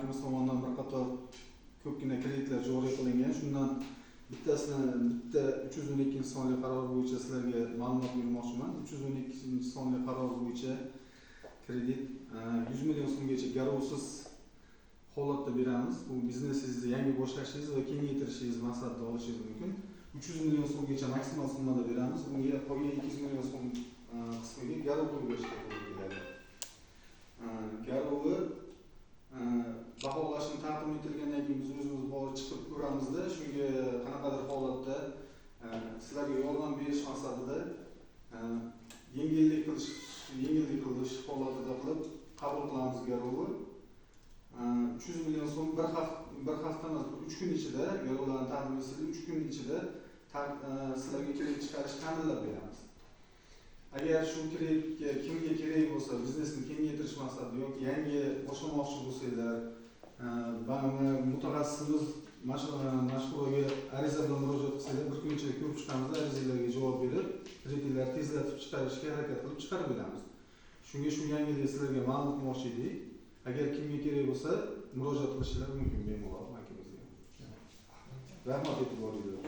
bankimiz tomonidan bir qator ko'pgina kreditlar joriy qilingan. Shundan bitta 312 sonli qaror bo'yicha sizlarga ma'lumot bermoqchiman. 312 sonli qaror bo'yicha kredit 100 million so'mgacha garovsiz holatda beramiz. Bu biznesingizni yangi boshlashingiz va kengaytirishingiz maqsadida olishingiz mumkin. 300 million so'mgacha maksimal summada beramiz. Bunga qolgan 200 million so'm qismiga garov to'lashga to'g'ri keladi. Garovni baholashni taqdim etilgandan keyin biz o'zimiz borib chiqib ko'ramizda, shunga qanaqadir holatda sizlarga yordam berish maqsadida yengillik qilish holatida qilib qabul qilamiz garovni. 300 million so'm bir hafta emas, 3 kun ichida garovlarni taqdim etildi, 3 kun ichida sizlarga kredit chiqarish ta'minlab beramiz. Agar shu kreditga kimga kerak bo'lsa, biznesni kengaytirish maqsadida yoki yangi boshlamoqchi bo'lsanglar, mutaxassisimiz mashhuraga ariza bilan murojaat qilsanglar, bir kun ichida ko'rib chiqamiz, arizalarga javob berib, kreditlarni tezlatib chiqarishga harakat qilib chiqarib beramiz. Shunga shu yangilikni sizlarga ma'lum qilmoqchi edik. Agar kimga kerak bo'lsa, murojaat qilishingiz mumkin bemalol bankimizga. Rahmat e'tiboringizga.